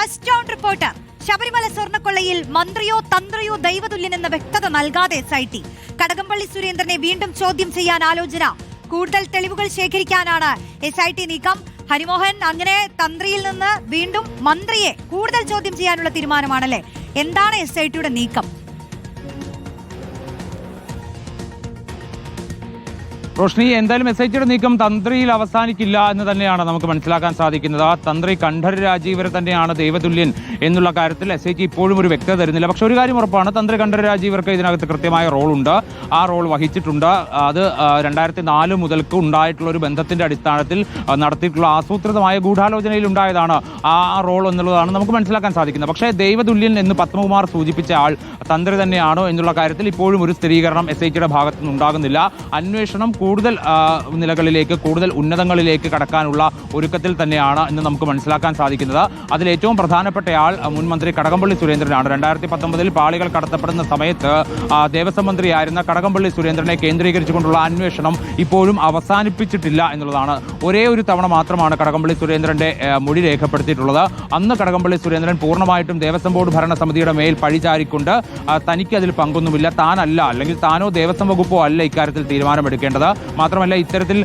First town reporter. Sabarimala സ്വർണ്ണക്കൊള്ളയിൽ മന്ത്രിയോ തന്ത്രിയോ ദൈവതുല്യനെന്ന വ്യക്തത നൽകാതെ SIT. കടകംപള്ളി സുരേന്ദ്രനെ വീണ്ടും ചോദ്യം ചെയ്യാൻ ആലോചന. കൂടുതൽ തെളിവുകൾ ശേഖരിക്കാനാണ് SIT നീക്കം. ഹരിമോഹൻ, അങ്ങനെ തന്ത്രിയിൽ നിന്ന് വീണ്ടും മന്ത്രിയെ കൂടുതൽ ചോദ്യം ചെയ്യാനുള്ള തീരുമാനമാണല്ലേ? എന്താണ് SITയുടെ നീക്കം? റോഷ്നി, എന്തായാലും SITയുടെ നീക്കം തന്ത്രിയിൽ അവസാനിക്കില്ല എന്ന് തന്നെയാണ് നമുക്ക് മനസ്സിലാക്കാൻ സാധിക്കുന്നത്. തന്ത്രി കണ്ഠര് രാജീവർ തന്നെയാണ് ദൈവതുല്യൻ എന്നുള്ള കാര്യത്തിൽ SIT ഇപ്പോഴും ഒരു വ്യക്തത തരുന്നില്ല. പക്ഷെ ഒരു കാര്യം ഉറപ്പാണ്, തന്ത്രി കണ്ഠര് രാജീവർക്ക് ഇതിനകത്ത് കൃത്യമായ റോളുണ്ട്. ആ റോൾ വഹിച്ചിട്ടുണ്ട്. അത് 2004 മുതൽക്ക് ഉണ്ടായിട്ടുള്ള ഒരു ബന്ധത്തിന്റെ അടിസ്ഥാനത്തിൽ നടത്തിയിട്ടുള്ള ആസൂത്രിതമായ ഗൂഢാലോചനയിൽ ഉണ്ടായതാണ് ആ റോൾ എന്നുള്ളതാണ് നമുക്ക് മനസ്സിലാക്കാൻ സാധിക്കുന്നത്. പക്ഷേ ദൈവതുല്യൻ എന്ന് പത്മകുമാർ സൂചിപ്പിച്ച ആൾ തന്ത്രി തന്നെയാണോ എന്നുള്ള കാര്യത്തിൽ ഇപ്പോഴും ഒരു സ്ഥിരീകരണം SITയുടെ ഭാഗത്തു നിന്നുണ്ടാകുന്നില്ല. അന്വേഷണം കൂടുതൽ നിലകളിലേക്ക്, കൂടുതൽ ഉന്നതങ്ങളിലേക്ക് കടക്കാനുള്ള ഒരുക്കത്തിൽ തന്നെയാണ് എന്ന് നമുക്ക് മനസ്സിലാക്കാൻ സാധിക്കുന്നത്. അതിൽ ഏറ്റവും പ്രധാനപ്പെട്ടയാൾ മുൻ മന്ത്രി കടകംപള്ളി സുരേന്ദ്രനാണ്. 2019 പാളികൾ കടത്തപ്പെടുന്ന സമയത്ത് ദേവസ്വം മന്ത്രിയായിരുന്ന കടകംപള്ളി സുരേന്ദ്രനെ കേന്ദ്രീകരിച്ചുകൊണ്ടുള്ള അന്വേഷണം ഇപ്പോഴും അവസാനിപ്പിച്ചിട്ടില്ല എന്നുള്ളതാണ്. ഒരേ ഒരു തവണ മാത്രമാണ് കടകംപള്ളി സുരേന്ദ്രന്റെ മൊഴി രേഖപ്പെടുത്തിയിട്ടുള്ളത്. അന്ന് കടകംപള്ളി സുരേന്ദ്രൻ പൂർണ്ണമായിട്ടും ദേവസ്വം ബോർഡ് ഭരണസമിതിയുടെ മേൽ പഴിചാരിക്കൊണ്ട് തനിക്ക് അതിൽ പങ്കൊന്നുമില്ല, താനല്ല, അല്ലെങ്കിൽ താനോ ദേവസ്വം വകുപ്പോ അല്ല ഇക്കാര്യത്തിൽ തീരുമാനമെടുക്കേണ്ടത്. മാത്രമല്ല, ഇത്തരത്തിൽ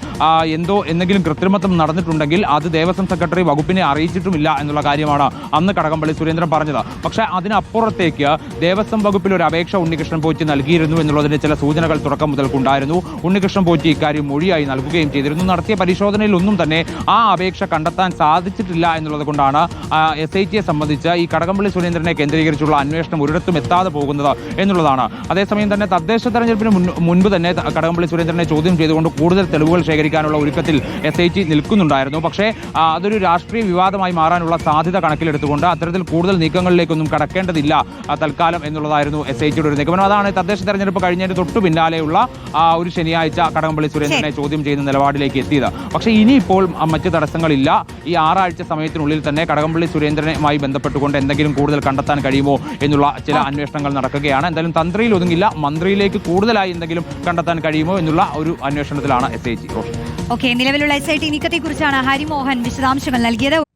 എന്തെങ്കിലും കൃത്രിമത്വം നടന്നിട്ടുണ്ടെങ്കിൽ അത് ദേവസ്വം സെക്രട്ടറി വകുപ്പിനെ അറിയിച്ചിട്ടുമില്ല എന്നുള്ള കാര്യമാണ് അന്ന് കടകംപള്ളി സുരേന്ദ്രൻ പറഞ്ഞത്. പക്ഷേ അതിനപ്പുറത്തേക്ക് ദേവസ്വം വകുപ്പിൽ ഒരു അപേക്ഷ ഉണ്ണികൃഷ്ണൻ പോറ്റി നൽകിയിരുന്നു എന്നുള്ളതിന് ചില സൂചനകൾ തുടക്കം മുതൽക്കുണ്ടായിരുന്നു. ഉണ്ണികൃഷ്ണൻ പോറ്റി ഇക്കാര്യം മൊഴിയായി നൽകുകയും ചെയ്തിരുന്നു. നടത്തിയ പരിശോധനയിൽ ഒന്നും തന്നെ ആ അപേക്ഷ കണ്ടെത്താൻ സാധിച്ചിട്ടില്ല എന്നുള്ളത് കൊണ്ടാണ് SITയെ സംബന്ധിച്ച് ഈ കടകംപള്ളി സുരേന്ദ്രനെ കേന്ദ്രീകരിച്ചുള്ള അന്വേഷണം ഒരിടത്തും എത്താതെ പോകുന്നത് എന്നുള്ളതാണ്. അതേസമയം തന്നെ തദ്ദേശ തെരഞ്ഞെടുപ്പിന് മുൻപ് തന്നെ കടകംപള്ളി സുരേന്ദ്രനെ ചോദ്യം ചെയ്തുകൊണ്ട് കൂടുതൽ തെളിവുകൾ ശേഖരിക്കാനുള്ള ഒരുക്കത്തിൽ SIT നിൽക്കുന്നുണ്ടായിരുന്നു. പക്ഷേ അതൊരു രാഷ്ട്രീയ വിവാദമായി മാറാനുള്ള സാധ്യത കണക്കിലെടുത്തുകൊണ്ട് അത്തരത്തിൽ കൂടുതൽ നീക്കങ്ങളിലേക്കൊന്നും കടക്കേണ്ടതില്ല തൽക്കാലം എന്നുള്ളതായിരുന്നു SITയുടെ ഒരു നിഗമനം. അതാണ് തദ്ദേശ തെരഞ്ഞെടുപ്പ് കഴിഞ്ഞതിന് തൊട്ടു പിന്നാലെയുള്ള ഒരു ശനിയാഴ്ച കടകംപള്ളി സുരേന്ദ്രനെ ചോദ്യം ചെയ്യുന്ന നിലപാടിലേക്ക് എത്തിയത്. പക്ഷേ ഇനിയിപ്പോൾ മറ്റ് തടസ്സങ്ങളില്ല. ഈ 6 ആഴ്ച സമയത്തിനുള്ളിൽ തന്നെ കടകംപള്ളി സുരേന്ദ്രനുമായി ബന്ധപ്പെട്ടുകൊണ്ട് എന്തെങ്കിലും കൂടുതൽ കണ്ടെത്താൻ കഴിയുമോ എന്നുള്ള ചില അന്വേഷണങ്ങൾ നടക്കുകയാണ്. എന്തായാലും തന്ത്രിയിൽ ഒതുങ്ങില്ല, മന്ത്രിയിലേക്ക് കൂടുതലായി എന്തെങ്കിലും കണ്ടെത്താൻ കഴിയുമോ എന്നുള്ള ഒരു അന്വേഷണത്തിലാണ് SIT. നിലവിലുള്ള SIT നീക്കത്തെക്കുറിച്ചാണ് ഹരിമോഹൻ വിശദാംശങ്ങൾ നൽകിയത്.